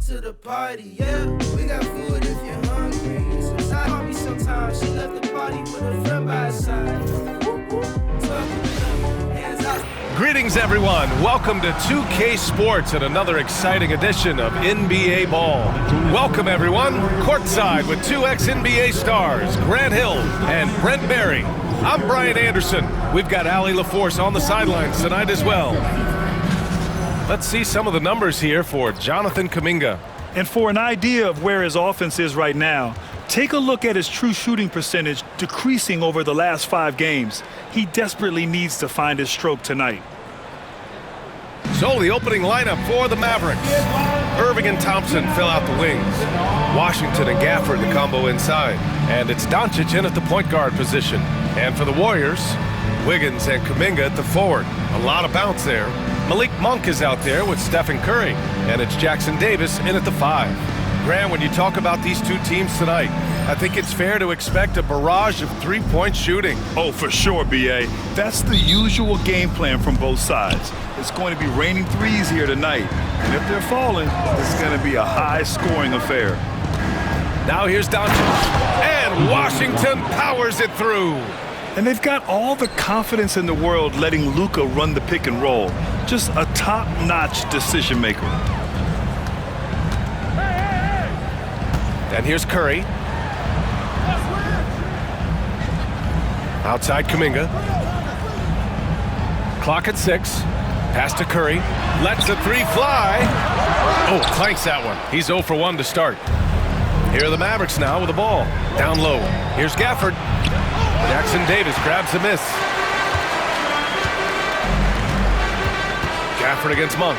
to the party, yeah. We got food if you're hungry. Sometimes call me sometimes. She left the party with a friend by her side. Hands up. Greetings, everyone. Welcome to 2K Sports and another exciting edition of NBA Ball. Welcome, everyone. Courtside with two ex-NBA stars, Grant Hill and Brent Barry. I'm Brian Anderson. We've got Allie LaForce on the sidelines tonight as well. Let's see some of the numbers here for Jonathan Kuminga. And for an idea of where his offense is right now, take a look at his true shooting percentage decreasing over the last 5 games. He desperately needs to find his stroke tonight. So the opening lineup for the Mavericks. Irving and Thompson fill out the wings. Washington and Gafford the combo inside. And it's Doncic in at the point guard position. And for the Warriors, Wiggins and Kuminga at the forward. A lot of bounce there. Malik Monk is out there with Stephen Curry. And it's Jackson Davis in at the 5. Grant, when you talk about these two teams tonight, I think it's fair to expect a barrage of three-point shooting. Oh, for sure, B.A. That's the usual game plan from both sides. It's going to be raining threes here tonight. And if they're falling, it's going to be a high-scoring affair. Now here's Doncic. And Washington powers it through. And they've got all the confidence in the world letting Luka run the pick and roll. Just a top-notch decision maker. And here's Curry. Outside Kuminga. Clock at 6. Pass to Curry. Lets the 3 fly. Oh, clanks that one. He's 0 for 1 to start. Here are the Mavericks now with the ball. Down low. Here's Gafford. Jackson Davis grabs the miss. Gafford against Monk.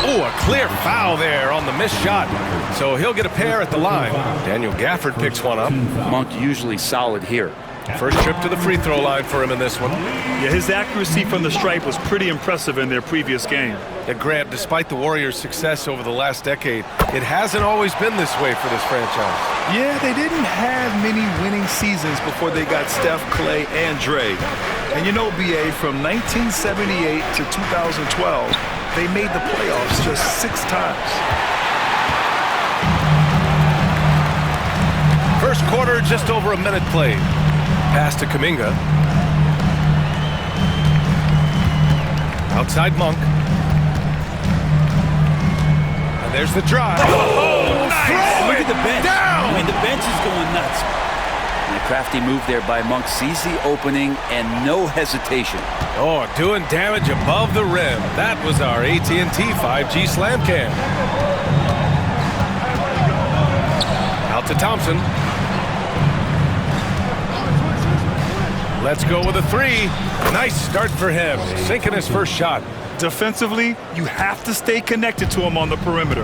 Oh, a clear foul there on the missed shot. So he'll get a pair at the line. Daniel Gafford picks one up. Monk usually solid here. First trip to the free throw line for him in this one. Yeah, his accuracy from the stripe was pretty impressive in their previous game. And Grant, despite the Warriors' success over the last decade, it hasn't always been this way for this franchise. Yeah, they didn't have many winning seasons before they got Steph, Clay, and Dre. And you know, B.A., from 1978 to 2012, they made the playoffs just 6 times. First quarter, just over a minute played. Pass to Kuminga. Outside Monk. And there's the drive. Oh, nice! Look at the bench. Down! I mean, the bench is going nuts. And a crafty move there by Monk. Sees the opening and no hesitation. Oh, doing damage above the rim. That was our AT&T 5G slam cam. Out to Thompson. Let's go with a 3. Nice start for him. Sinking his first shot. Defensively, you have to stay connected to him on the perimeter.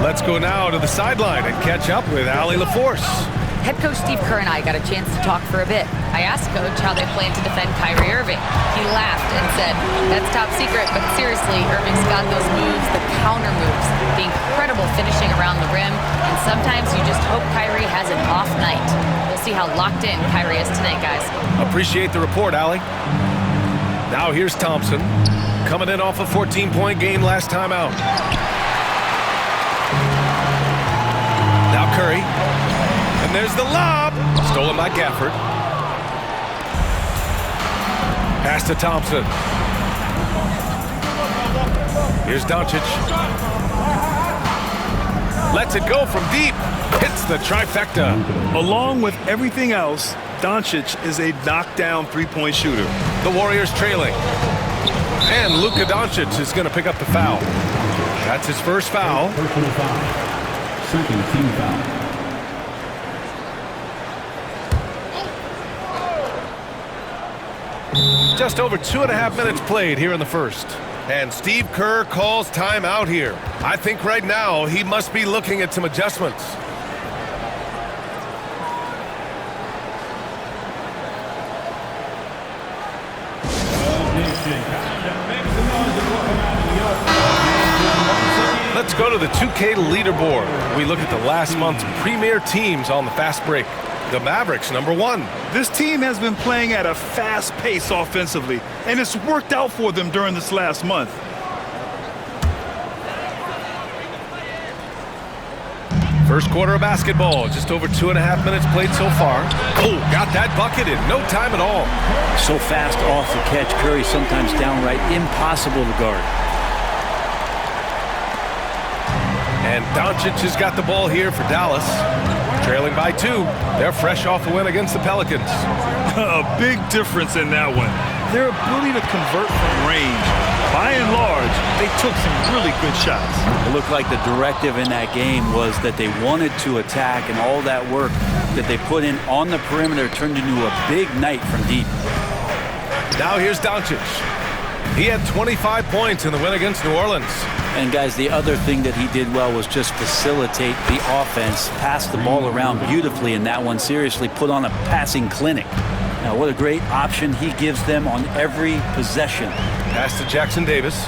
Let's go now to the sideline and catch up with Allie LaForce. Head coach Steve Kerr and I got a chance to talk for a bit. I asked Coach how they plan to defend Kyrie Irving. He laughed and said, "That's top secret, but seriously, Irving's got those moves, the counter moves, the incredible finishing around the rim, and sometimes you just hope Kyrie has an off night." We'll see how locked in Kyrie is tonight, guys. Appreciate the report, Allie. Now here's Thompson, coming in off a 14-point game last time out. Now Curry. And there's the lob. Stolen by Gafford. Pass to Thompson. Here's Doncic. Lets it go from deep. Hits the trifecta. Along with everything else, Doncic is a knockdown three-point shooter. The Warriors trailing. And Luka Doncic is going to pick up the foul. That's his first foul. Personal foul. Second team foul. Just over 2.5 minutes played here in the first. And Steve Kerr calls timeout here. I think right now he must be looking at some adjustments. Let's go to the 2K leaderboard. We look at the last month's premier teams on the fast break. The Mavericks, #1. This team has been playing at a fast pace offensively, and it's worked out for them during this last month. First quarter of basketball, just over 2.5 minutes played so far. Oh, got that bucket in no time at all. So fast off the catch, Curry sometimes downright impossible to guard. And Doncic has got the ball here for Dallas. Trailing by 2. They're fresh off a win against the Pelicans. A big difference in that one. Their ability to convert from range. By and large, they took some really good shots. It looked like the directive in that game was that they wanted to attack, and all that work that they put in on the perimeter turned into a big night from deep. Now here's Doncic. He had 25 points in the win against New Orleans. And guys, the other thing that he did well was just facilitate the offense, pass the ball around beautifully in that one, seriously put on a passing clinic. Now, what a great option he gives them on every possession. Pass to Jackson Davis.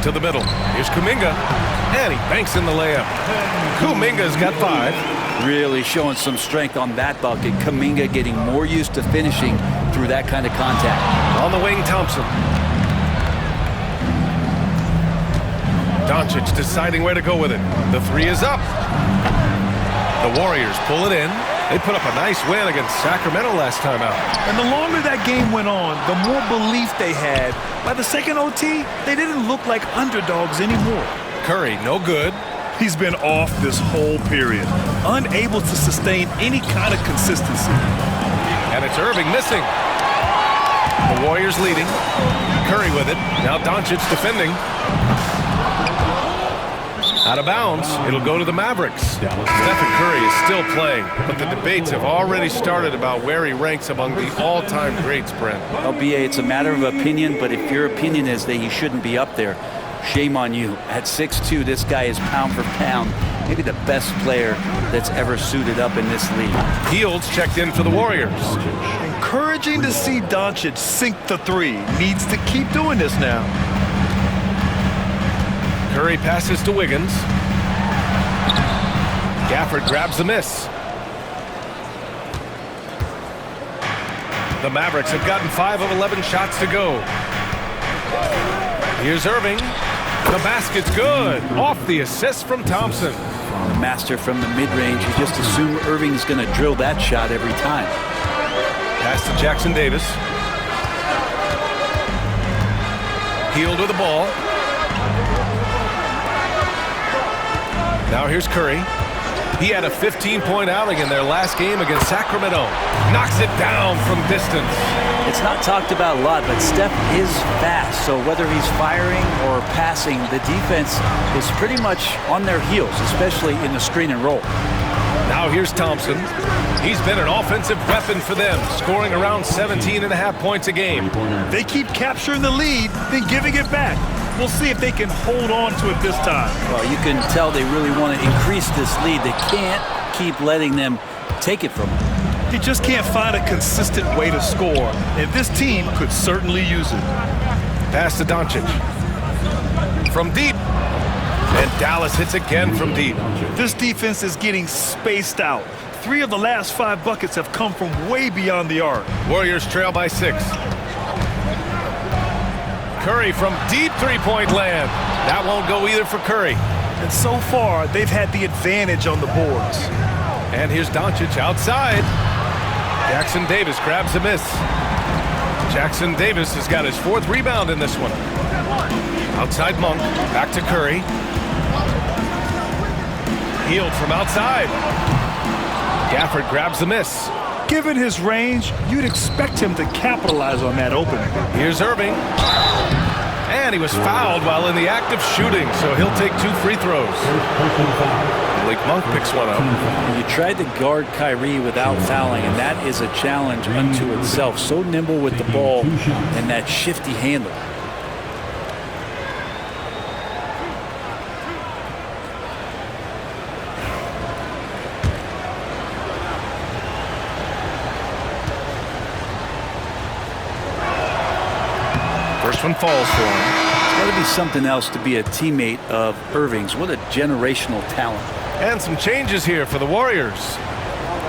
To the middle. Here's Kuminga. And he banks in the layup. Kuminga's got 5. Really showing some strength on that bucket. Kuminga getting more used to finishing through that kind of contact. On the wing, Thompson. Doncic deciding where to go with it. The 3 is up. The Warriors pull it in. They put up a nice win against Sacramento last time out. And the longer that game went on, the more belief they had. By the second OT, they didn't look like underdogs anymore. Curry, no good. He's been off this whole period, unable to sustain any kind of consistency. And it's Irving missing. The Warriors leading. Curry with it. Now Doncic defending. Out of bounds. It'll go to the Mavericks. Stephen Curry is still playing, but the debates have already started about where he ranks among the all-time greats, Brent. Well, BA, it's a matter of opinion, but if your opinion is that he shouldn't be up there, shame on you. At 6'2", this guy is pound for pound, maybe the best player that's ever suited up in this league. Fields checked in for the Warriors. Encouraging to see Doncic sink the 3. Needs to keep doing this now. Curry passes to Wiggins. Gafford grabs the miss. The Mavericks have gotten 5 of 11 shots to go. Here's Irving. The basket's good. Off the assist from Thompson. The master from the mid-range. You just assume Irving's going to drill that shot every time. Pass to Jackson Davis. Hield with the ball. Now here's Curry. He had a 15-point outing in their last game against Sacramento. Knocks it down from distance. It's not talked about a lot, but Steph is fast. So whether he's firing or passing, the defense is pretty much on their heels, especially in the screen and roll. Now here's Thompson. He's been an offensive weapon for them, scoring around 17.5 points a game. They keep capturing the lead, then giving it back. We'll see if they can hold on to it this time. Well, you can tell they really want to increase this lead. They can't keep letting them take it from them. They just can't find a consistent way to score, and this team could certainly use it. Pass to Doncic. From deep. And Dallas hits again from deep. This defense is getting spaced out. 3 of the last 5 buckets have come from way beyond the arc. Warriors trail by 6. Curry from deep 3-point land. That won't go either for Curry. And so far, they've had the advantage on the boards. And here's Doncic outside. Jackson Davis grabs a miss. Jackson Davis has got his 4th rebound in this one. Outside Monk, back to Curry. Hield from outside. Gafford grabs the miss. Given his range, you'd expect him to capitalize on that opening. Here's Irving. And he was fouled while in the act of shooting, so he'll take 2 free throws. Malik Monk picks one up. You tried to guard Kyrie without fouling, and that is a challenge unto itself. So nimble with the ball and that shifty handle. First one falls for him. It's got to be something else to be a teammate of Irving's. What a generational talent. And some changes here for the Warriors.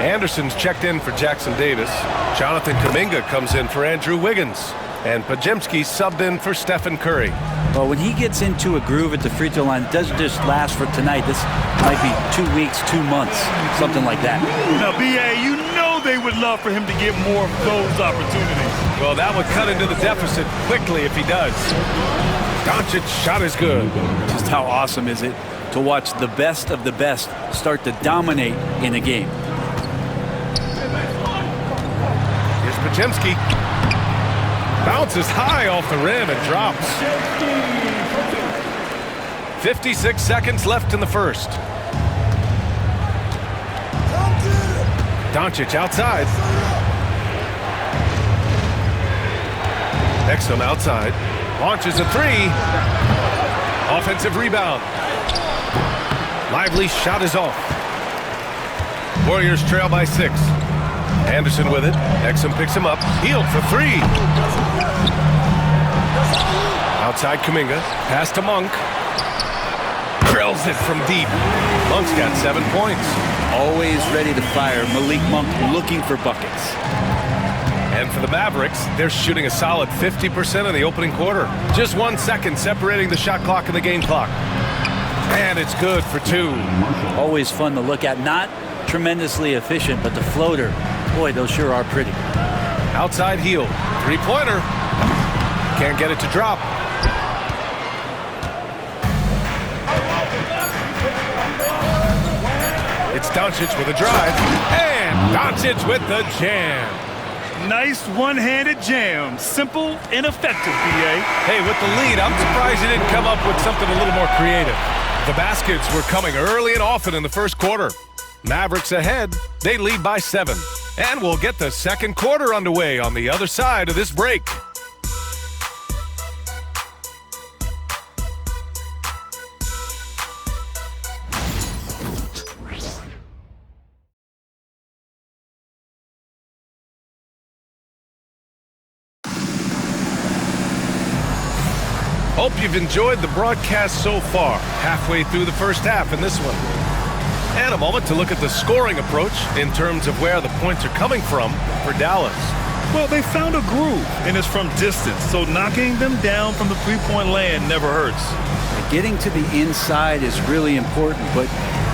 Anderson's checked in for Jackson Davis. Jonathan Kuminga comes in for Andrew Wiggins. And Pajemski subbed in for Stephen Curry. Well, when he gets into a groove at the free throw line, it doesn't just last for tonight. This might be 2 weeks, 2 months, something like that. Now, B.A., you know they would love for him to get more of those opportunities. Well, that would cut into the deficit quickly if he does. Doncic's shot is good. Just how awesome is it to watch the best of the best start to dominate in a game. Here's Pajemski. Bounces high off the rim and drops. 56 seconds left in the first. Doncic outside. Exum outside. Launches a three. Offensive rebound. Lively shot is off. Warriors trail by 6. Anderson with it. Exum picks him up. Healed for 3. Outside Kuminga. Pass to Monk. Drills it from deep. Monk's got 7 points. Always ready to fire. Malik Monk looking for buckets. And for the Mavericks, they're shooting a solid 50% in the opening quarter. Just 1 second separating the shot clock and the game clock. And it's good for 2. Always fun to look at. Not tremendously efficient, but the floater, boy, those sure are pretty. Outside heel. 3-pointer. Can't get it to drop. It's Doncic with a drive. And Doncic with the jam. Nice one-handed jam. Simple and effective, B.A. Hey, with the lead, I'm surprised he didn't come up with something a little more creative. The baskets were coming early and often in the first quarter. Mavericks ahead. They lead by 7. And we'll get the second quarter underway on the other side of this break. Hope you've enjoyed the broadcast so far, halfway through the first half in this one. And a moment to look at the scoring approach in terms of where the points are coming from for Dallas. Well, they found a groove, and it's from distance, so knocking them down from the three-point land never hurts. Getting to the inside is really important, but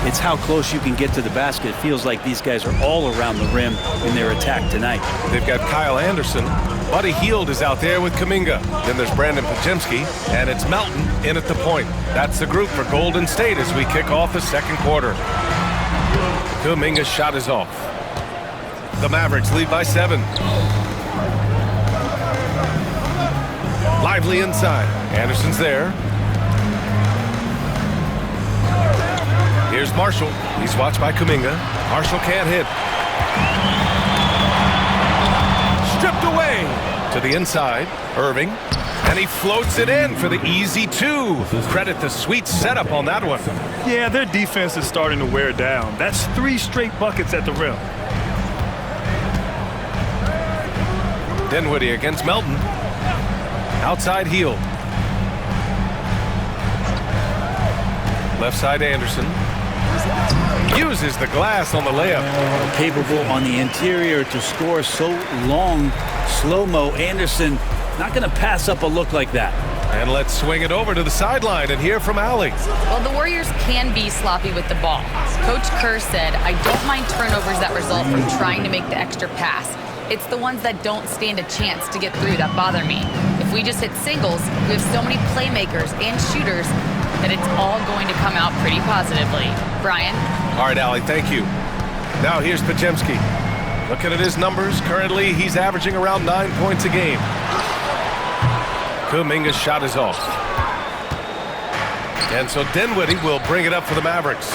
it's how close you can get to the basket. It feels like these guys are all around the rim in their attack tonight. They've got Kyle Anderson. Buddy Hield is out there with Kuminga. Then there's Brandon Pajemski, and it's Melton in at the point. That's the group for Golden State as we kick off the second quarter. Kuminga's shot is off. The Mavericks lead by 7. Lively inside. Anderson's there. Here's Marshall. He's watched by Kuminga. Marshall can't hit. Stripped away to the inside. Irving. And he floats it in for the easy 2. Credit the sweet setup on that one. Yeah, their defense is starting to wear down. That's 3 straight buckets at the rim. Dinwiddie against Melton. Outside heel. Left side Anderson. Uses the glass on the layup. Capable on the interior to score so long. Slow-mo. Anderson not going to pass up a look like that. And let's swing it over to the sideline and hear from Allie. Well, the Warriors can be sloppy with the ball. Coach Kerr said, I don't mind turnovers that result from trying to make the extra pass. It's the ones that don't stand a chance to get through that bother me. If we just hit singles, we have so many playmakers and shooters that it's all going to come out pretty positively. Brian? All right, Allie, thank you. Now here's Pajemski. Looking at his numbers, currently he's averaging around 9 points a game. Kuminga's shot is off. And so Dinwiddie will bring it up for the Mavericks.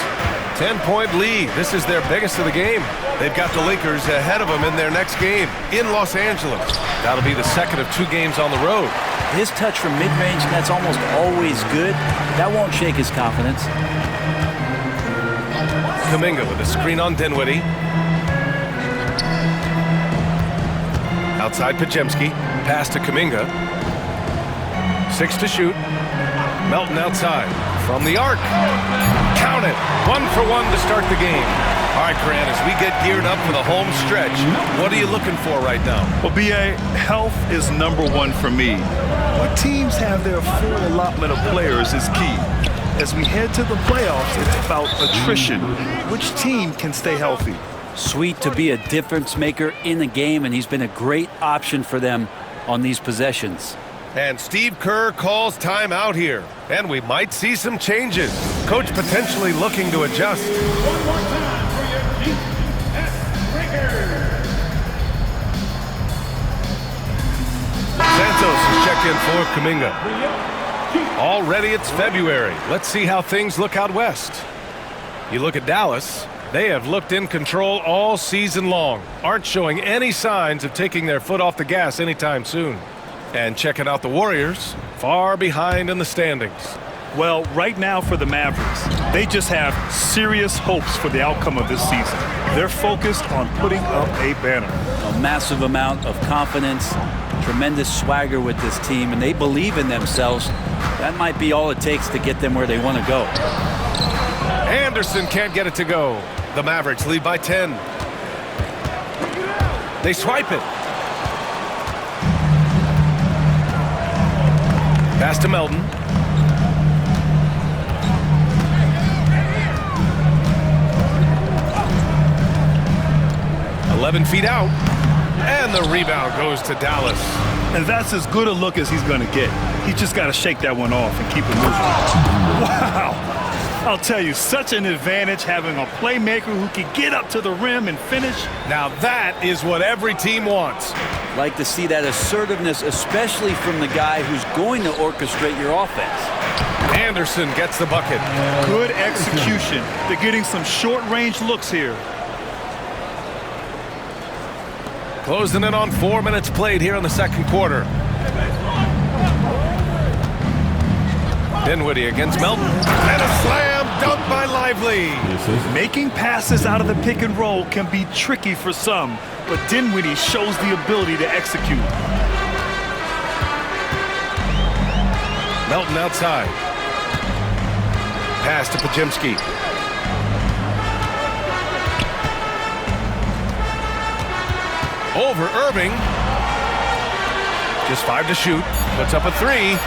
10-point lead. This is their biggest of the game. They've got the Lakers ahead of them in their next game in Los Angeles. That'll be the second of 2 games on the road. His touch from mid-range, that's almost always good. That won't shake his confidence. Kuminga with a screen on Dinwiddie. Outside Pajemski. Pass to Kuminga. 6 to shoot. Melton outside. From the arc. Count it. 1 for 1 to start the game. All right, Grant, as we get geared up for the home stretch, what are you looking for right now? Well, B.A., health is #1 for me. What teams have their full allotment of players is key. As we head to the playoffs, it's about attrition. Which team can stay healthy? Sweet to be a difference maker in the game, and he's been a great option for them on these possessions. And Steve Kerr calls timeout here. And we might see some changes. Coach potentially looking to adjust. One more time for your defense breakers. Santos is checked in for Kuminga. Already it's February. Let's see how things look out west. You look at Dallas. They have looked in control all season long. Aren't showing any signs of taking their foot off the gas anytime soon. And checking out the Warriors, far behind in the standings. Well, right now for the Mavericks, they just have serious hopes for the outcome of this season. They're focused on putting up a banner. A massive amount of confidence, tremendous swagger with this team, and they believe in themselves. That might be all it takes to get them where they want to go. Anderson can't get it to go. The Mavericks lead by 10. They swipe it. Pass to Melton. "11 feet out. And the rebound goes to Dallas. And that's as good a look as he's going to get. He's just got to shake that one off and keep it moving. Wow. I'll tell you, such an advantage having a playmaker who can get up to the rim and finish. Now that is what every team wants. Like to see that assertiveness, especially from the guy who's going to orchestrate your offense. Anderson gets the bucket. Good execution. They're getting some short-range looks here. Closing in on 4 minutes played here in the second quarter. Dinwiddie against Melton. And a slam dunk by Lively. Making passes out of the pick and roll can be tricky for some, but Dinwiddie shows the ability to execute. Melton outside. Pass to Pajemski. Over Irving. Just 5 to shoot. Puts up a 3.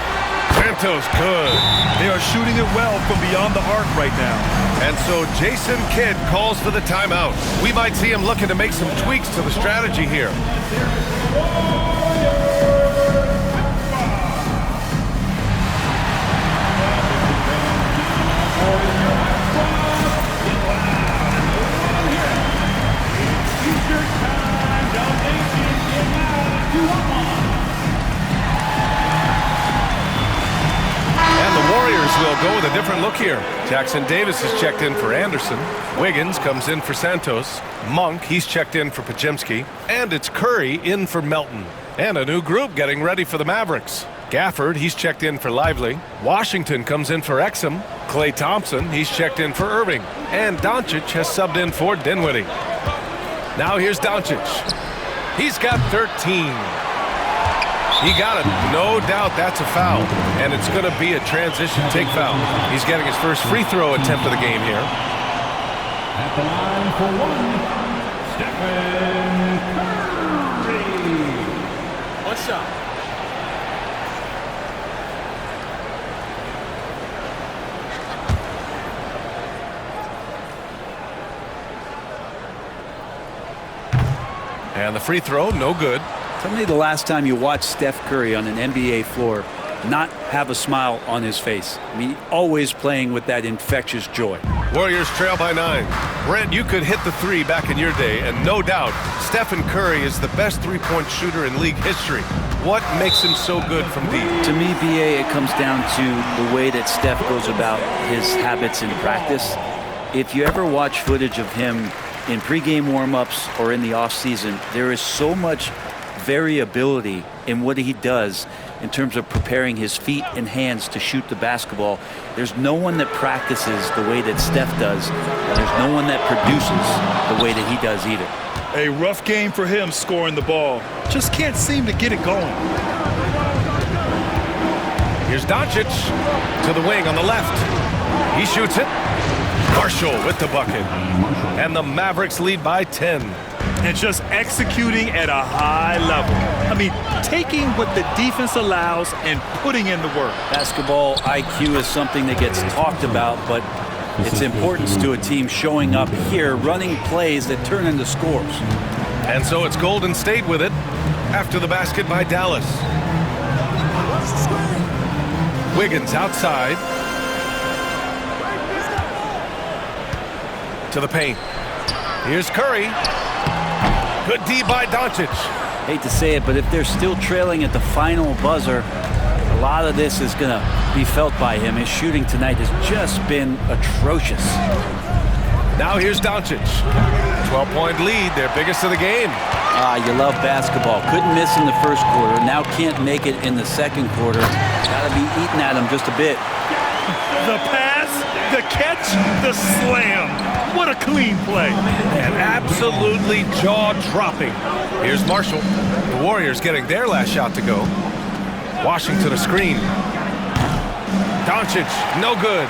Santos good. They are shooting it well from beyond the arc right now. And so Jason Kidd calls for the timeout. We might see him looking to make some tweaks to the strategy here. Will go with a different look here. Jackson Davis is checked in for Anderson. Wiggins comes in for Santos. Monk, he's checked in for Pajemski. And it's Curry in for Melton. And a new group getting ready for the Mavericks. Gafford, he's checked in for Lively. Washington comes in for Exum. Klay Thompson, he's checked in for Irving. And Doncic has subbed in for Dinwiddie. Now here's Doncic. He's got 13. He got it. No doubt that's a foul. And it's going to be a transition take foul. He's getting his first free throw attempt of the game here. At the line for one, Stephen Curry. What's up? And the free throw, no good. Tell me the last time you watched Steph Curry on an NBA floor not have a smile on his face. I mean, always playing with that infectious joy. Warriors trail by 9. Brent, you could hit the 3 back in your day, and no doubt, Stephen Curry is the best three-point shooter in league history. What makes him so good from deep? To me, BA, it comes down to the way that Steph goes about his habits in practice. If you ever watch footage of him in pregame warm-ups or in the off-season, there is so much variability in what he does in terms of preparing his feet and hands to shoot the basketball. There's no one that practices the way that Steph does, and there's no one that produces the way that he does either. A rough game for him scoring the ball. Just can't seem to get it going. Here's Doncic to the wing on the left. He shoots it. Marshall with the bucket. And the Mavericks lead by 10. And just executing at a high level. I mean, taking what the defense allows and putting in the work. Basketball IQ is something that gets talked about, but its importance to a team showing up here, running plays that turn into scores. And so it's Golden State with it after the basket by Dallas. Wiggins outside. To the paint. Here's Curry. Good D by Doncic. Hate to say it, but if they're still trailing at the final buzzer, a lot of this is going to be felt by him. His shooting tonight has just been atrocious. Now here's Doncic. 12-point lead, their biggest of the game. You love basketball. Couldn't miss in the first quarter. Now can't make it in the second quarter. Got to be eating at him just a bit. The pass, the catch, the slam. What a clean play. And absolutely jaw-dropping. Here's Marshall. The Warriors getting their last shot to go. Washington a screen. Doncic, no good.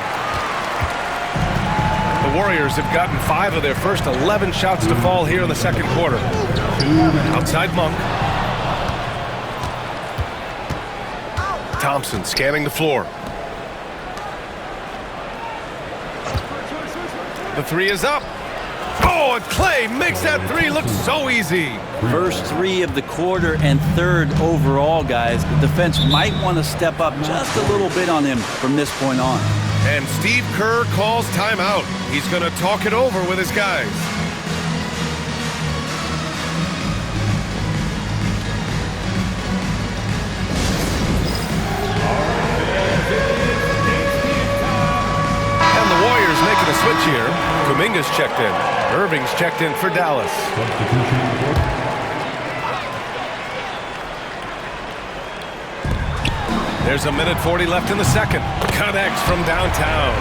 The Warriors have gotten 5 of their first 11 shots to fall here in the second quarter. Outside Monk. Thompson scanning the floor. The three is up. Oh, and Clay makes that three look so easy. First 3 of the quarter and third overall, guys. The defense might want to step up just a little bit on him from this point on. And Steve Kerr calls timeout. He's going to talk it over with his guys. And the Warriors making a switch here. Kuminga's checked in. Irving's checked in for Dallas. There's a minute 40 left in the second. Connects from downtown.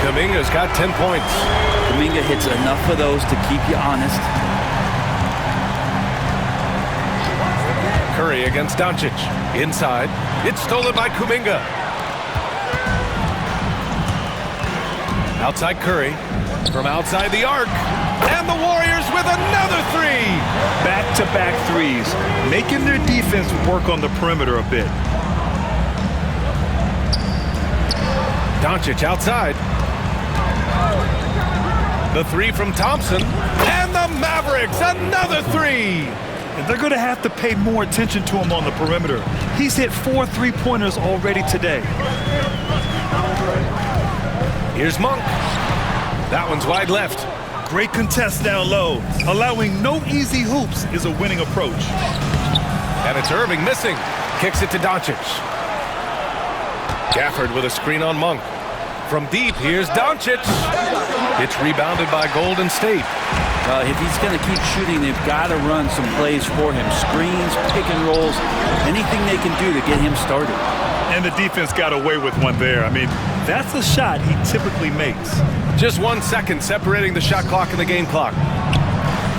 Kuminga's got 10 points. Kuminga hits enough of those to keep you honest. Curry against Doncic. Inside. It's stolen by Kuminga. Outside Curry. From outside the arc. And the Warriors with another three. Back-to-back threes, making their defense work on the perimeter a bit. Doncic outside. The three from Thompson. And the Mavericks, another three. And they're going to have to pay more attention to him on the perimeter. He's hit 4 3-pointers already today. Here's Monk. That one's wide left. Great contest down low. Allowing no easy hoops is a winning approach. And it's Irving missing. Kicks it to Doncic. Gafford with a screen on Monk. From deep, here's Doncic. It's rebounded by Golden State. If he's going to keep shooting, they've got to run some plays for him. Screens, pick and rolls, anything they can do to get him started. And the defense got away with one there. I mean, that's a shot he typically makes. Just 1 second separating the shot clock and the game clock.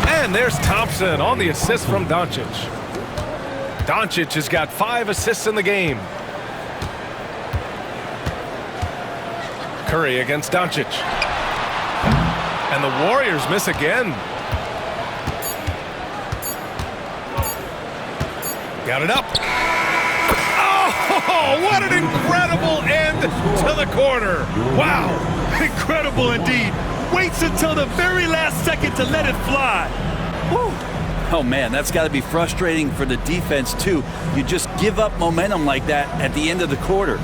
And there's Thompson on the assist from Doncic. Doncic has got 5 assists in the game. Curry against Doncic. And the Warriors miss again. Got it up. Oh, what an incredible end to the quarter. Wow, incredible indeed. Waits until the very last second to let it fly. Woo. Oh, man, that's got to be frustrating for the defense, too. You just give up momentum like that at the end of the quarter.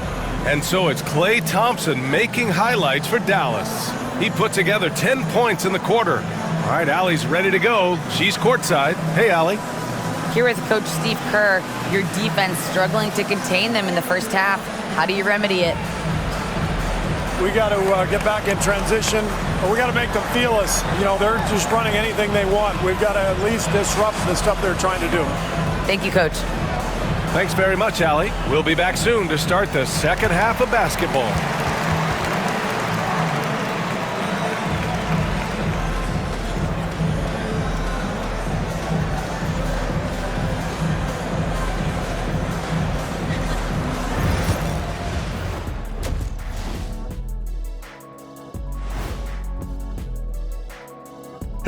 And so it's Klay Thompson making highlights for Dallas. He put together 10 points in the quarter. All right, Allie's ready to go. She's courtside. Hey, Allie. Here with Coach Steve Kerr, your defense struggling to contain them in the first half. How do you remedy it? We got to get back in transition, or we got to make them feel us. You know, they're just running anything they want. We've got to at least disrupt the stuff they're trying to do. Thank you, Coach. Thanks very much, Allie. We'll be back soon to start the second half of basketball.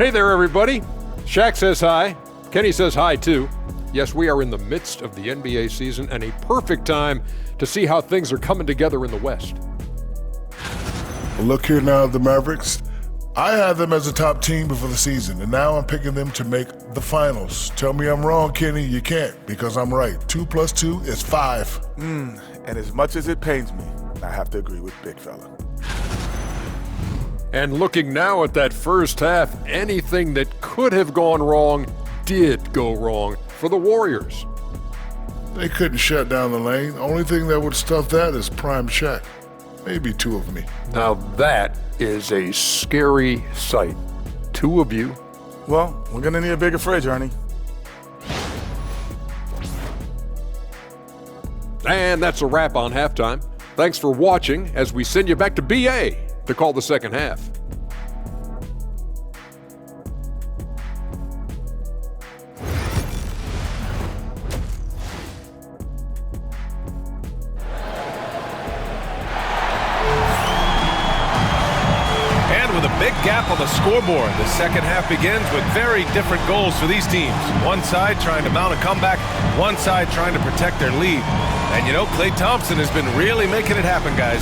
Hey there, everybody. Shaq says hi. Kenny says hi, too. Yes, we are in the midst of the NBA season and a perfect time to see how things are coming together in the West. Look here now, the Mavericks. I had them as a top team before the season, and now I'm picking them to make the finals. Tell me I'm wrong, Kenny. You can't, because I'm right. 2 + 2 is 5. And as much as it pains me, I have to agree with Big Fella. And looking now at that first half, anything that could have gone wrong did go wrong for the Warriors. They couldn't shut down the lane. Only thing that would stuff that is prime Shaq. Maybe 2 of me. Now that is a scary sight. 2 of you. Well, we're going to need a bigger fridge, Ernie. And that's a wrap on halftime. Thanks for watching as we send you back to BA to call the second half. And with a big gap on the scoreboard, the second half begins with very different goals for these teams. One side trying to mount a comeback, one side trying to protect their lead. And you know, Klay Thompson has been really making it happen, guys.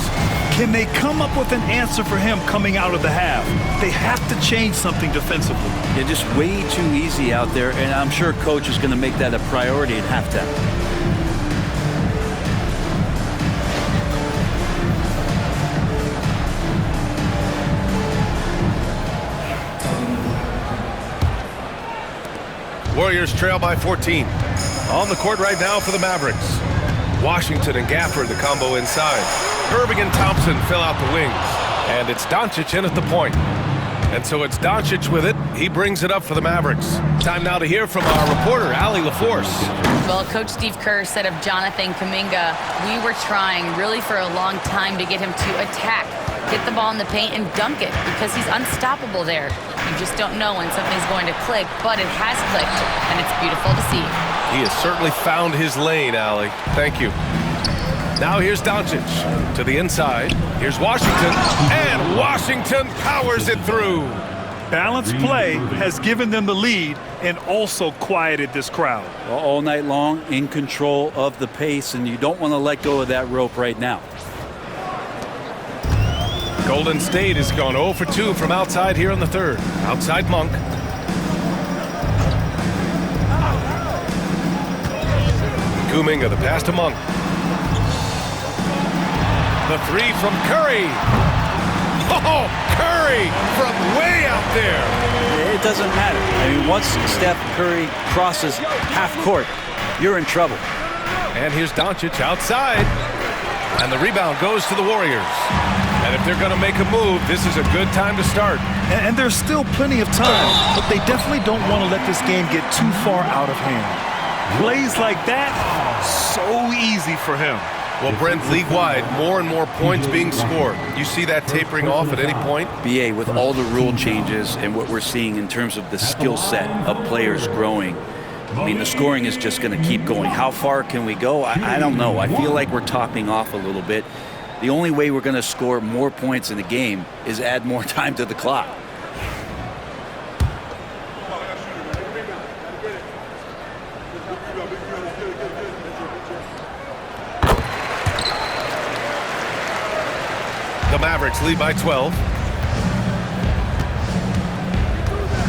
Can they come up with an answer for him coming out of the half? They have to change something defensively. They're just way too easy out there, and I'm sure coach is going to make that a priority at halftime. Warriors trail by 14. On the court right now for the Mavericks. Washington and Gafford, the combo inside. Irving and Thompson fill out the wings. And it's Doncic in at the point. And so it's Doncic with it. He brings it up for the Mavericks. Time now to hear from our reporter, Allie LaForce. Well, Coach Steve Kerr said of Jonathan Kuminga, we were trying really for a long time to get him to attack, get the ball in the paint and dunk it because he's unstoppable there. You just don't know when something's going to click, but it has clicked, and it's beautiful to see. He has certainly found his lane, Allie. Thank you. Now here's Doncic to the inside. Here's Washington, and Washington powers it through. Balanced play has given them the lead and also quieted this crowd. All night long, in control of the pace, and you don't want to let go of that rope right now. Golden State has gone 0 for 2 from outside here in the third. Outside Monk. Kuminga, the pass to Monk. The 3 from Curry. Oh, Curry from way out there. It doesn't matter. I mean, once Steph Curry crosses half court, you're in trouble. And here's Doncic outside. And the rebound goes to the Warriors. And if they're going to make a move, this is a good time to start. And there's still plenty of time, but they definitely don't want to let this game get too far out of hand. Plays like that, so easy for him. Well, Brent, league-wide, more and more points being scored. You see that tapering off at any point? BA, with all the rule changes and what we're seeing in terms of the skill set of players growing, I mean, the scoring is just going to keep going. How far can we go? I don't know. I feel like we're topping off a little bit. The only way we're going to score more points in the game is add more time to the clock. The Mavericks lead by 12.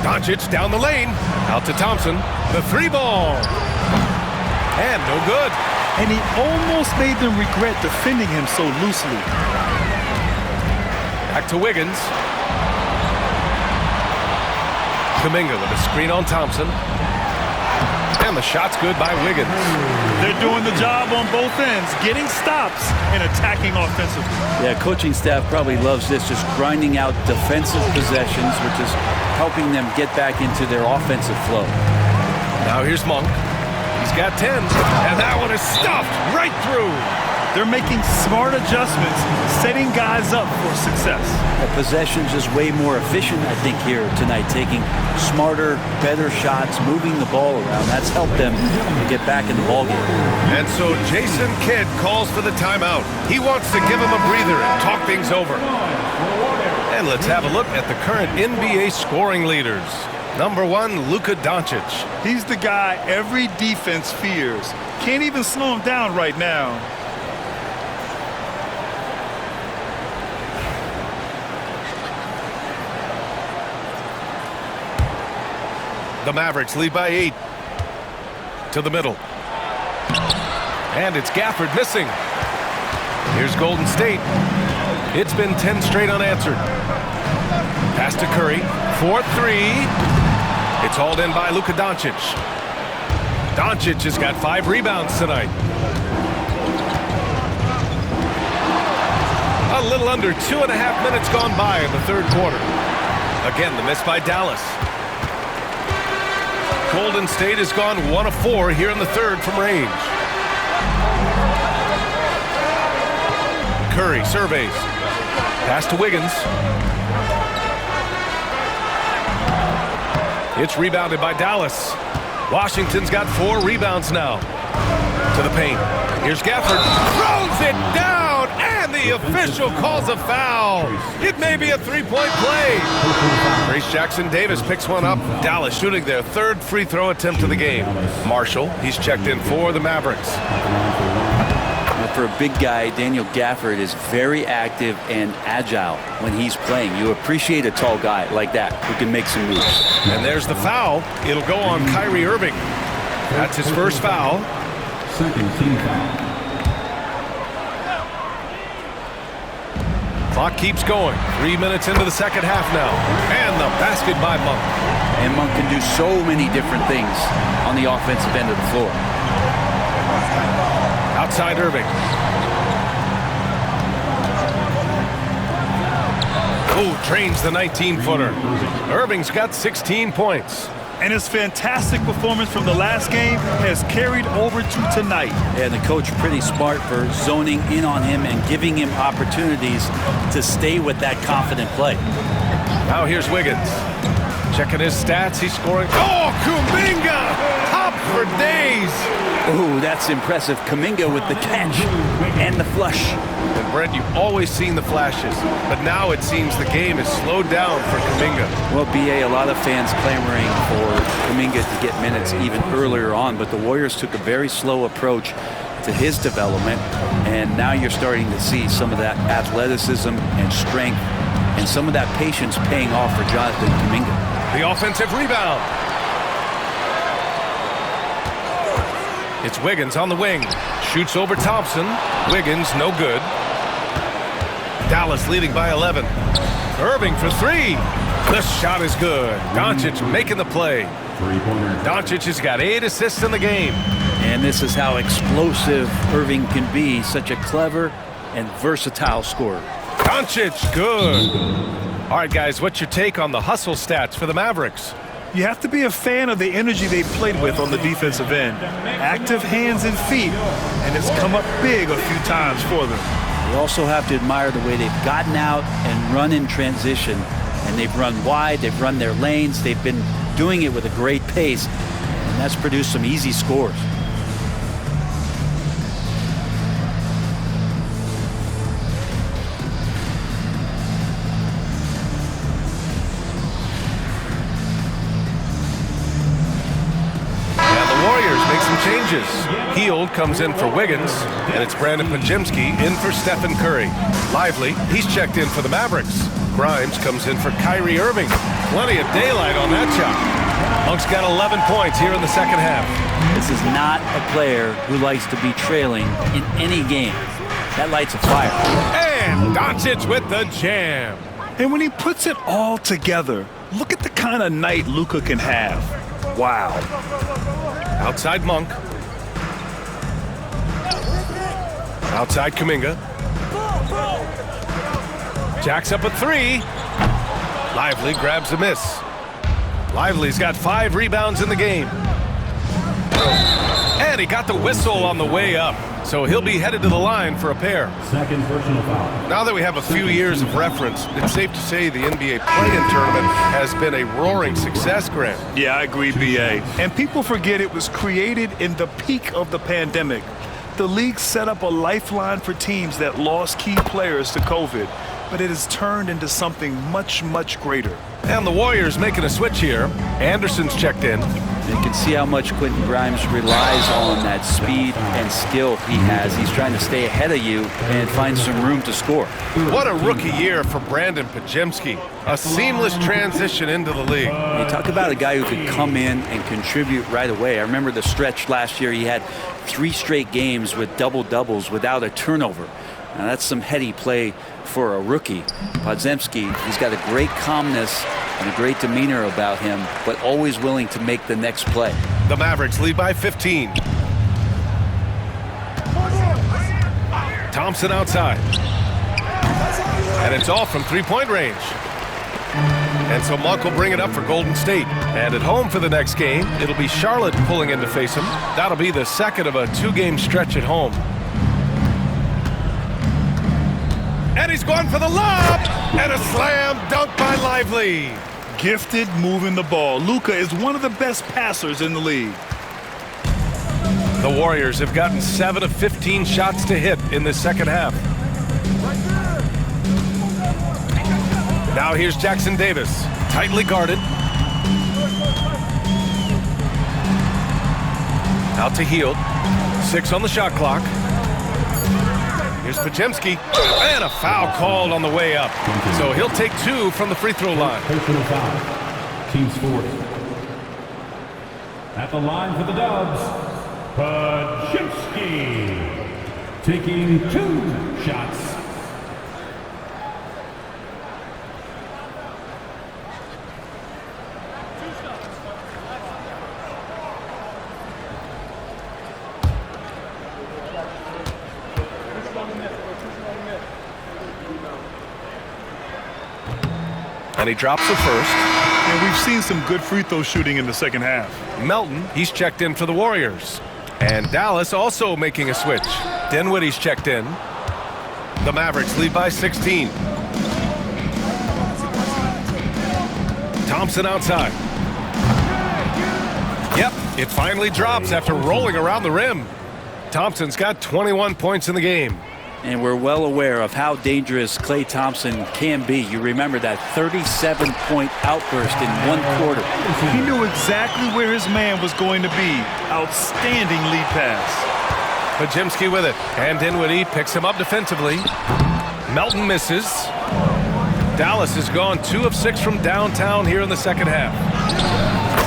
Doncic down the lane. Out to Thompson. The 3-ball. And no good. And he almost made them regret defending him so loosely. Back to Wiggins. Kuminga with a screen on Thompson. And the shot's good by Wiggins. They're doing the job on both ends, getting stops and attacking offensively. Yeah, coaching staff probably loves this, just grinding out defensive possessions, which is helping them get back into their offensive flow. Now here's Monk. He's got 10, and that one is stuffed right through. They're making smart adjustments, setting guys up for success. The possession's just way more efficient, I think, here tonight, taking smarter, better shots, moving the ball around. That's helped them to get back in the ballgame. And so Jason Kidd calls for the timeout. He wants to give him a breather and talk things over. And let's have a look at the current NBA scoring leaders. Number 1, Luka Doncic. He's the guy every defense fears. Can't even slow him down right now. The Mavericks lead by 8. To the middle. And it's Gafford missing. Here's Golden State. It's been 10 straight unanswered. Pass to Curry. 4-3. It's hauled in by Luka Doncic. Doncic has got 5 rebounds tonight. A little under 2.5 minutes gone by in the third quarter. Again, the miss by Dallas. Golden State has gone 1 of 4 here in the third from range. Curry surveys. Pass to Wiggins. It's rebounded by Dallas. Washington's got 4 rebounds now. To the paint. Here's Gafford. Throws it down, and the official calls a foul. It may be a 3-point play. Grace Jackson-Davis picks one up. Dallas shooting their 3rd free throw attempt of the game. Marshall, he's checked in for the Mavericks. For a big guy, Daniel Gafford is very active and agile when he's playing. You appreciate a tall guy like that who can make some moves. And there's the foul. It'll go on Kyrie Irving. That's his first foul. Second team foul. Clock keeps going. 3 minutes into the second half now. And the basket by Monk. And Monk can do so many different things on the offensive end of the floor. Outside Irving. Oh, trains the 19-footer. Irving's got 16 points. And his fantastic performance from the last game has carried over to tonight. And the coach pretty smart for zoning in on him and giving him opportunities to stay with that confident play. Now here's Wiggins. Checking his stats, he's scoring. Oh, Kuminga! Top for days! Oh, that's impressive. Kuminga with the catch and the flush. And Brent, you've always seen the flashes, but now it seems the game is slowed down for Kuminga. Well, BA, a lot of fans clamoring for Kuminga to get minutes even earlier on, but the Warriors took a very slow approach to his development, and now you're starting to see some of that athleticism and strength and some of that patience paying off for Jonathan Kuminga. The offensive rebound. It's Wiggins on the wing. Shoots over Thompson. Wiggins, no good. Dallas leading by 11. Irving for 3. The shot is good. Doncic making the play. Doncic has got 8 assists in the game. And this is how explosive Irving can be. Such a clever and versatile scorer. Doncic, good. All right, guys, what's your take on the hustle stats for the Mavericks? You have to be a fan of the energy they played with on the defensive end. Active hands and feet, and it's come up big a few times for them. You also have to admire the way they've gotten out and run in transition. And they've run wide, they've run their lanes, they've been doing it with a great pace, and that's produced some easy scores. Changes. Hield comes in for Wiggins, and it's Brandon Pajemski in for Stephen Curry. Lively, he's checked in for the Mavericks. Grimes comes in for Kyrie Irving. Plenty of daylight on that shot. Monk's got 11 points here in the second half. This is not a player who likes to be trailing in any game. That lights a fire. And Doncic with the jam. And when he puts it all together, look at the kind of night Luka can have. Wow. Outside Monk. Outside Kuminga. Jacks up a 3. Lively grabs a miss. Lively's got 5 rebounds in the game. And he got the whistle on the way up. So he'll be headed to the line for a pair. Second personal foul. Now that we have a few years of reference, it's safe to say the NBA play-in tournament has been a roaring success, Grant. Yeah, I agree, BA. And people forget it was created in the peak of the pandemic. The league set up a lifeline for teams that lost key players to COVID. but it has turned into something much, much greater. And the Warriors making a switch here. Anderson's checked in. You can see how much Quentin Grimes relies on that speed and skill he has. He's trying to stay ahead of you and find some room to score. What a rookie year for Brandon Pajemski. A seamless transition into the league. You talk about a guy who could come in and contribute right away. I remember the stretch last year. He had 3 straight games with double-doubles without a turnover. Now that's some heady play for a rookie. Podziemski, he's got a great calmness and a great demeanor about him, but always willing to make the next play. The Mavericks lead by 15. Thompson outside. And it's off from three-point range. And so Monk will bring it up for Golden State. And at home for the next game, it'll be Charlotte pulling in to face him. That'll be the second of a 2-game stretch at home. And he's going for the lob! And a slam dunk by Lively. Gifted moving the ball. Luka is one of the best passers in the league. The Warriors have gotten 7 of 15 shots to hit in the second half. Now here's Jackson Davis, tightly guarded. Out to Hield. 6 on the shot clock. Here's Pajemski, and a foul called on the way up. So he'll take 2 from the free throw line. Personal foul. Team scores. At the line for the Dubs, Pajemski, taking 2 shots. And he drops the first. And we've seen some good free throw shooting in the second half. Melton, he's checked in for the Warriors. And Dallas also making a switch. Dinwiddie's checked in. The Mavericks lead by 16. Thompson outside. Yep, it finally drops after rolling around the rim. Thompson's got 21 points in the game. And we're well aware of how dangerous Klay Thompson can be. You remember that 37-point outburst in 1 quarter. He knew exactly where his man was going to be. Outstanding lead pass. Pajemski with it. And Dinwiddie picks him up defensively. Melton misses. Dallas has gone 2 of 6 from downtown here in the second half.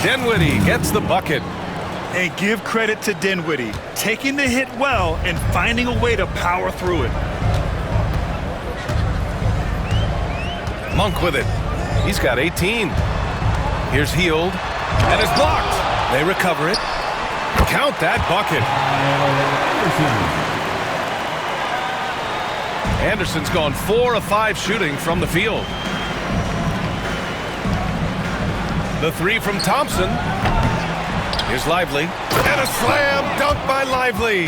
Dinwiddie gets the bucket. And give credit to Dinwiddie, taking the hit well and finding a way to power through it. Monk with it. He's got 18. Here's Hield, and it's blocked. They recover it. Count that bucket. Anderson's gone 4 of 5 shooting from the field. The 3 from Thompson. Here's Lively, and a slam dunk by Lively.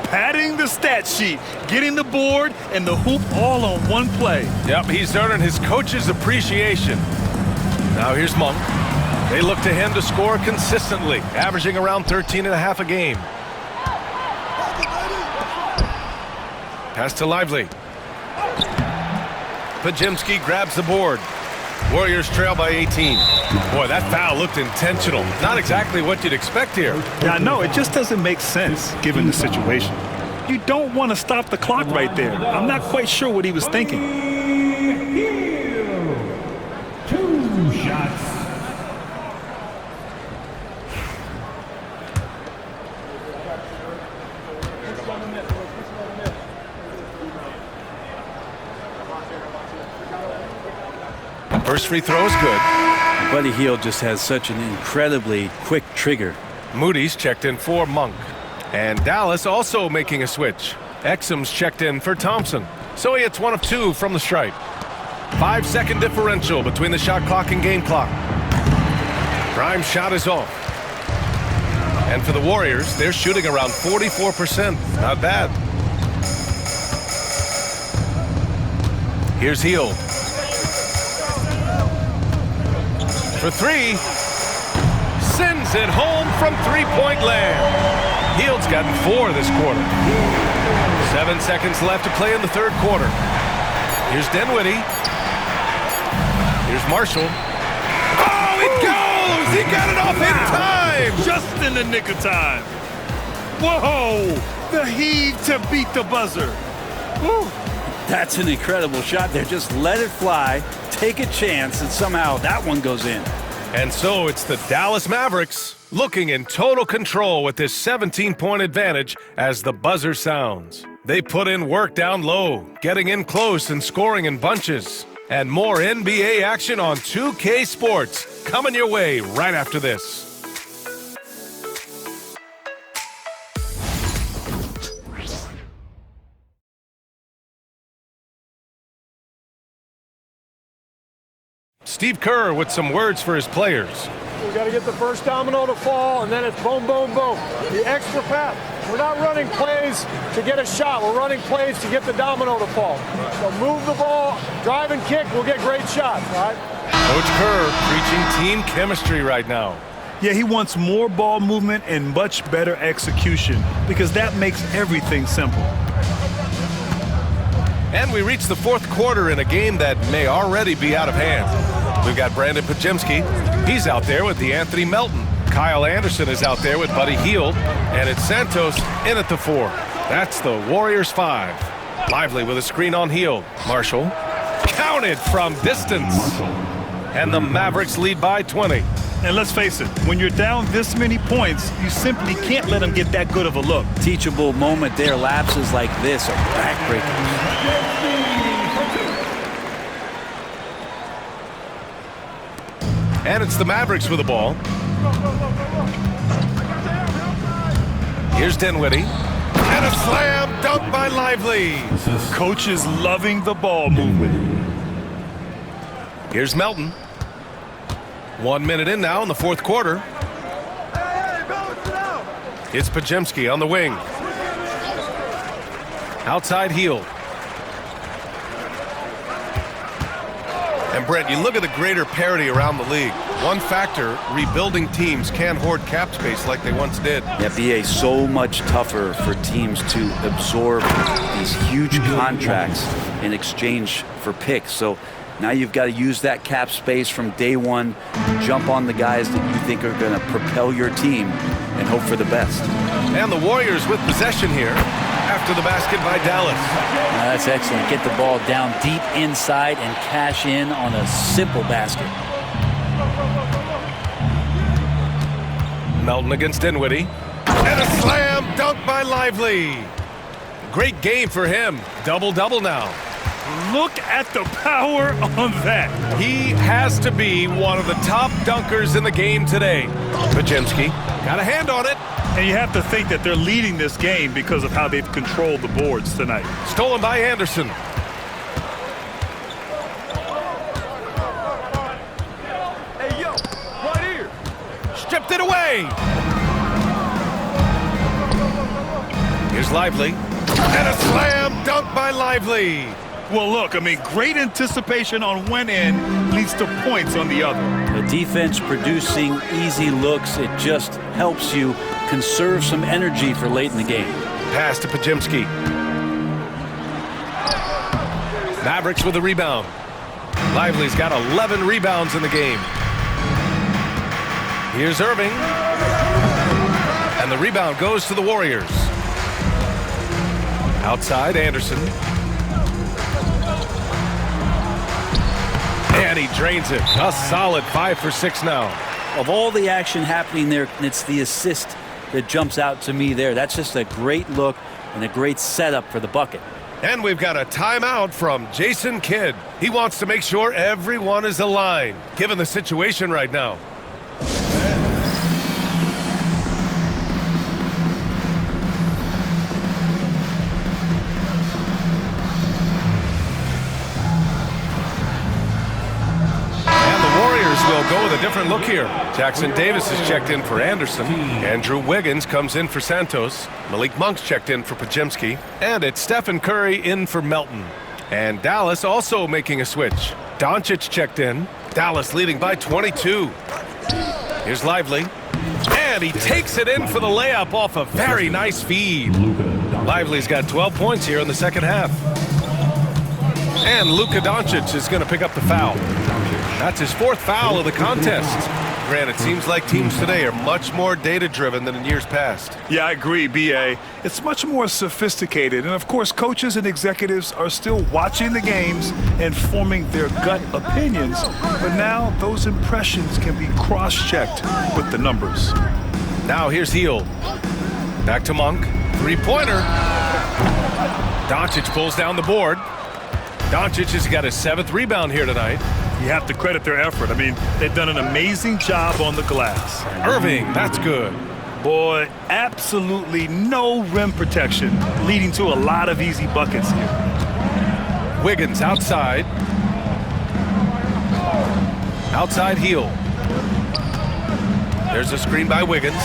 Padding the stat sheet, getting the board and the hoop all on one play. Yep, he's earning his coach's appreciation. Now here's Monk. They look to him to score consistently, averaging around 13.5 a game. Pass to Lively. Pajemski grabs the board. Warriors trail by 18. Boy, that foul looked intentional. Not exactly what you'd expect here. Yeah, no, it just doesn't make sense given the situation. You don't want to stop the clock right there. I'm not quite sure what he was thinking. 2 shots. First free throw is good. Buddy Hield just has such an incredibly quick trigger. Moody's checked in for Monk. And Dallas also making a switch. Exum's checked in for Thompson. So he hits 1 of 2 from the stripe. 5-second differential between the shot clock and game clock. Grimes' shot is off. And for the Warriors, they're shooting around 44%. Not bad. Here's Hield. For 3. Sends it home from three-point land. Hield's gotten 4 this quarter. 7 seconds left to play in the third quarter. Here's Dinwiddie. Here's Marshall. Oh, it goes! He got it off in time! Just in the nick of time. Whoa! The heave to beat the buzzer. Woo. That's an incredible shot there. Just let it fly, take a chance, and somehow that one goes in. And so it's the Dallas Mavericks looking in total control with this 17-point advantage as the buzzer sounds. They put in work down low, getting in close and scoring in bunches. And more NBA action on 2K Sports coming your way right after this. Steve Kerr with some words for his players. We got to get the first domino to fall, and then it's boom, boom, boom. The extra pass. We're not running plays to get a shot. We're running plays to get the domino to fall. So move the ball, drive and kick, we'll get great shots, right? Coach Kerr preaching team chemistry right now. Yeah, he wants more ball movement and much better execution because that makes everything simple. And we reach the fourth quarter in a game that may already be out of hand. We've got Brandon Podziemski. He's out there with DeAnthony Melton. Kyle Anderson is out there with Buddy Hield. And it's Santos in at the 4. That's the Warriors 5. Lively with a screen on Hield. Marshall counted from distance. And the Mavericks lead by 20. And let's face it, when you're down this many points, you simply can't let them get that good of a look. Teachable moment there. Lapses like this are backbreakers. And it's the Mavericks with the ball. Here's Dinwiddie. And a slam dunk by Lively. Coach is loving the ball movement. Here's Melton. 1 minute in now in the fourth quarter. It's Podziemski on the wing. Outside Hield. And Brent, you look at the greater parity around the league. One factor, rebuilding teams can't hoard cap space like they once did. Yeah, BA, so much tougher for teams to absorb these huge contracts in exchange for picks. So now you've got to use that cap space from day one, jump on the guys that you think are going to propel your team and hope for the best. And the Warriors with possession here after the basket by Dallas. That's excellent. Get the ball down deep inside and cash in on a simple basket. Melton against Dinwiddie. And a slam dunk by Lively. Great game for him. Double-double now. Look at the power on that. He has to be one of the top dunkers in the game today. Podziemski got a hand on it. And you have to think that they're leading this game because of how they've controlled the boards tonight. Stolen by Anderson. Hey, yo, right here. Stripped it away. Here's Lively. And a slam dunk by Lively. Well, look, I mean, great anticipation on one end leads to points on the other. The defense producing easy looks. It just helps you conserve some energy for late in the game. Pass to Podziemski. Mavericks with a rebound. Lively's got 11 rebounds in the game. Here's Irving. And the rebound goes to the Warriors. Outside, Anderson. And he drains it. A solid 5 for 6 now. Of all the action happening there, it's the assist that jumps out to me there. That's just a great look and a great setup for the bucket. And we've got a timeout from Jason Kidd. He wants to make sure everyone is aligned, given the situation right now. Will go with a different look here. Jackson Davis is checked in for Anderson. Andrew Wiggins comes in for Santos. Malik Monk's checked in for Podziemski. And it's Stephen Curry in for Melton. And Dallas also making a switch. Doncic checked in. Dallas leading by 22. Here's Lively. And he takes it in for the layup off a very nice feed. Lively's got 12 points here in the second half. And Luka Doncic is going to pick up the foul. That's his 4th foul of the contest. Grant, it seems like teams today are much more data-driven than in years past. Yeah, I agree, B.A. It's much more sophisticated. And, of course, coaches and executives are still watching the games and forming their gut opinions. But now those impressions can be cross-checked with the numbers. Now here's Hield. Back to Monk. 3-pointer. Doncic pulls down the board. Doncic has got his 7th rebound here tonight. You have to credit their effort. I mean, they've done an amazing job on the glass. Irving, that's good. Boy, absolutely no rim protection, leading to a lot of easy buckets here. Wiggins outside. Outside Hield. There's a screen by Wiggins.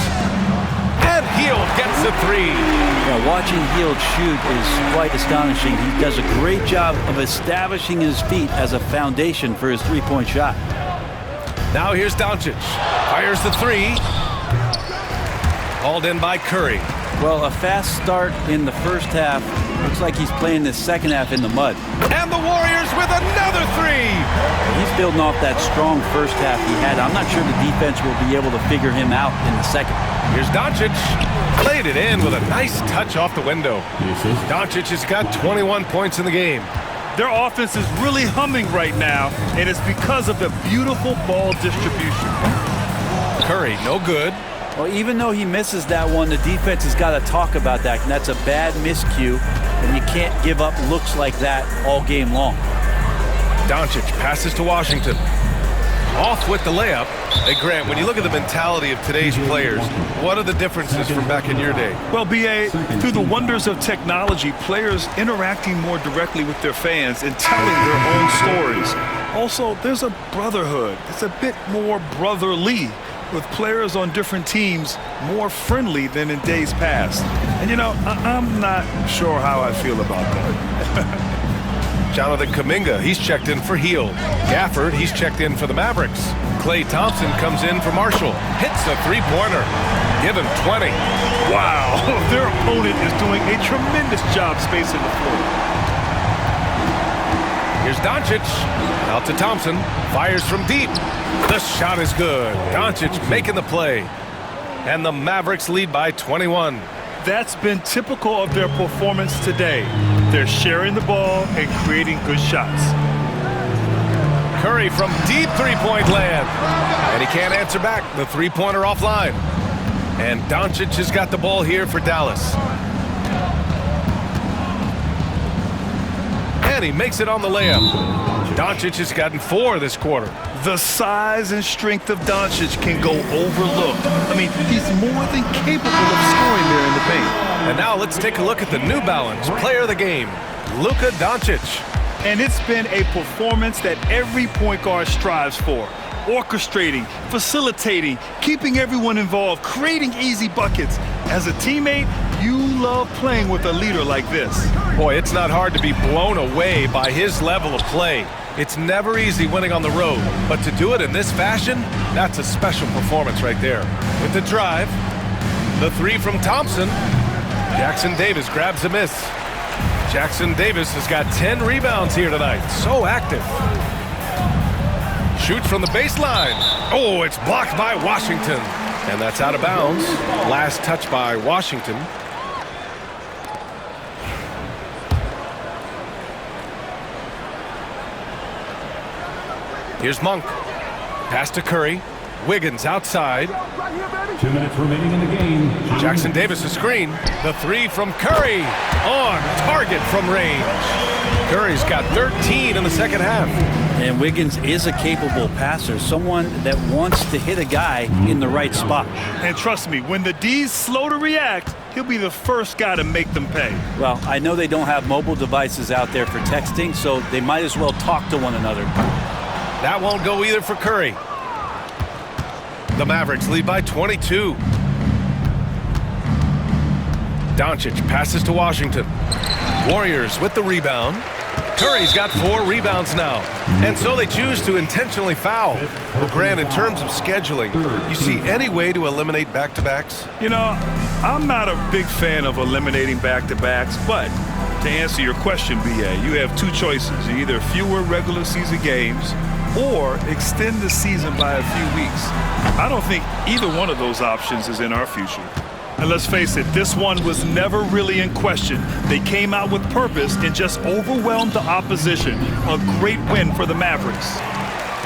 And Hield gets the 3. Yeah, watching Hield shoot is quite astonishing. He does a great job of establishing his feet as a foundation for his 3-point shot. Now here's Doncic. Fires the 3. Hauled in by Curry. Well, a fast start in the first half. Looks like he's playing the second half in the mud. And the Warriors with another 3. He's building off that strong first half he had. I'm not sure the defense will be able to figure him out in the second. Here's Doncic. Played it in with a nice touch off the window. Doncic has got 21 points in the game. Their offense is really humming right now, and it's because of the beautiful ball distribution. Curry, no good. Well, even though he misses that one, the defense has got to talk about that, and that's a bad miscue, and you can't give up looks like that all game long. Doncic passes to Washington. Off with the layup. Hey, Grant, when you look at the mentality of today's players, what are the differences from back in your day? Well, B.A., through the wonders of technology, players interacting more directly with their fans and telling their own stories. Also, there's a brotherhood. It's a bit more brotherly, with players on different teams more friendly than in days past. And, you know, I'm not sure how I feel about that. Jonathan Kuminga, he's checked in for Hield. Gafford, he's checked in for the Mavericks. Klay Thompson comes in for Marshall. Hits a 3-pointer. Give him 20. Wow, their opponent is doing a tremendous job spacing the floor. Here's Doncic. Out to Thompson. Fires from deep. The shot is good. Doncic making the play. And the Mavericks lead by 21. That's been typical of their performance today. They're sharing the ball and creating good shots. Curry from deep 3-point land. And he can't answer back. The 3-pointer offline. And Doncic has got the ball here for Dallas. And he makes it on the layup. Doncic has gotten 4 this quarter. The size and strength of Doncic can go overlooked. I mean, he's more than capable of scoring there in the paint. And now let's take a look at the New Balance player of the game, Luka Doncic. And it's been a performance that every point guard strives for. Orchestrating, facilitating, keeping everyone involved, creating easy buckets. As a teammate, you love playing with a leader like this. Boy, it's not hard to be blown away by his level of play. It's never easy winning on the road, but to do it in this fashion, that's a special performance right there. With the drive, the 3 from Thompson. Jackson Davis grabs a miss. Jackson Davis has got 10 rebounds here tonight. So active. Shoots from the baseline. Oh, it's blocked by Washington. And that's out of bounds. Last touch by Washington. Here's Monk. Pass to Curry. Wiggins outside. 2 minutes remaining in the game. Jackson Davis a screen. The 3 from Curry. On target from range. Curry's got 13 in the second half. And Wiggins is a capable passer, someone that wants to hit a guy in the right spot. And trust me, when the D's slow to react, he'll be the first guy to make them pay. Well, I know they don't have mobile devices out there for texting, so they might as well talk to one another. That won't go either for Curry. The Mavericks lead by 22. Doncic passes to Washington. Warriors with the rebound. Curry's got 4 rebounds now. And so they choose to intentionally foul. Well, Grant, in terms of scheduling, you see any way to eliminate back-to-backs? You know, I'm not a big fan of eliminating back-to-backs, but To answer your question, BA, you have two choices. Either fewer regular season games or extend the season by a few weeks. I don't think either one of those options is in our future. And let's face it, this one was never really in question. They came out with purpose and just overwhelmed the opposition. A great win for the Mavericks.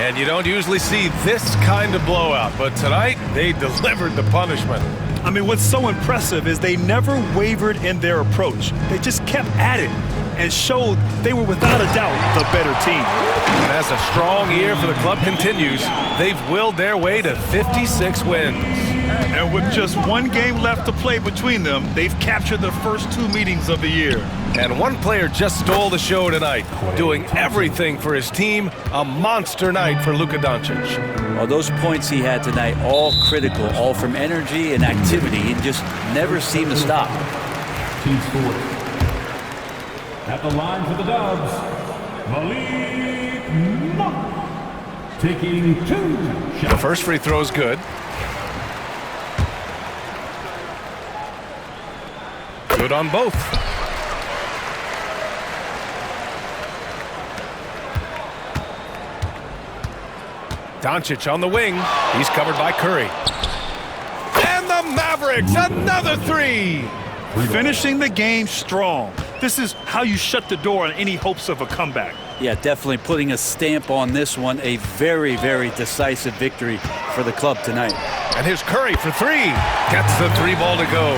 And you don't usually see this kind of blowout, but tonight they delivered the punishment. I mean, what's so impressive is they never wavered in their approach. They just kept at it and showed they were without a doubt the better team. And as a strong year for the club continues, they've willed their way to 56 wins. And with just one game left to play between them, they've captured the first two meetings of the year. And one player just stole the show tonight, doing everything for his team. A monster night for Luka Doncic. Well, those points he had tonight, all critical, all from energy and activity. He just never seemed to stop. Team score. At the line for the Dubs, Malik Monk, taking 2 shots. The first free throw is good. Good on both. Doncic on the wing. He's covered by Curry. And the Mavericks, another three. Finishing the game strong. This is how you shut the door on any hopes of a comeback. Yeah, definitely putting a stamp on this one. A very, very decisive victory for the club tonight. And here's Curry for three. Gets the three ball to go.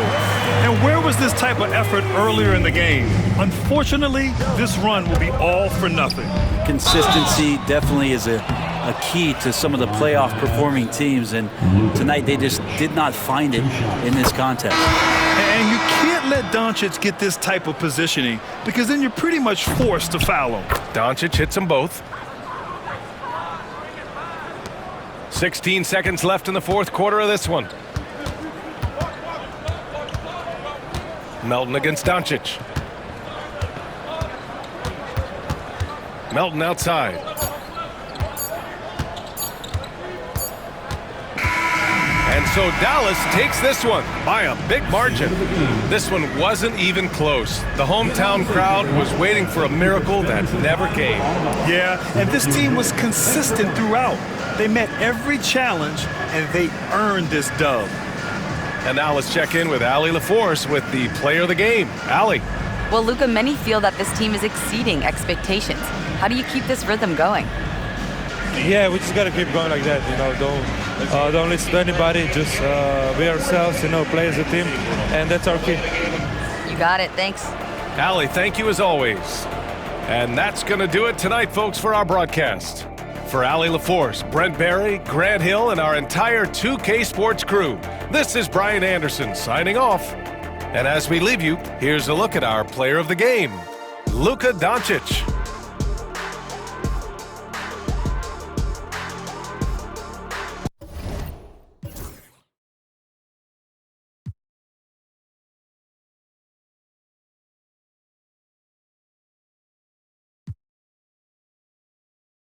And where was this type of effort earlier in the game? Unfortunately, this run will be all for nothing. Consistency definitely is a key to some of the playoff performing teams, and tonight they just did not find it in this contest. And you can't let Doncic get this type of positioning because then you're pretty much forced to foul him. Doncic hits them both. 16 seconds left in the fourth quarter of this one. Melton against Doncic. Melton outside. And so Dallas takes this one by a big margin. This one wasn't even close. The hometown crowd was waiting for a miracle that never came. Yeah, and this team was consistent throughout. They met every challenge, and they earned this dub. And now let's check in with Allie LaForce with the player of the game. Allie. Well, Luka, many feel that this team is exceeding expectations. How do you keep this rhythm going? Yeah, we just got to keep going like that, don't listen to anybody, just be ourselves, play as a team, and that's our key. You got it, thanks. Allie, thank you as always. And that's going to do it tonight, folks, for our broadcast. For Allie LaForce, Brent Barry, Grant Hill, and our entire 2K Sports crew, this is Brian Anderson signing off. And as we leave you, here's a look at our player of the game, Luka Doncic.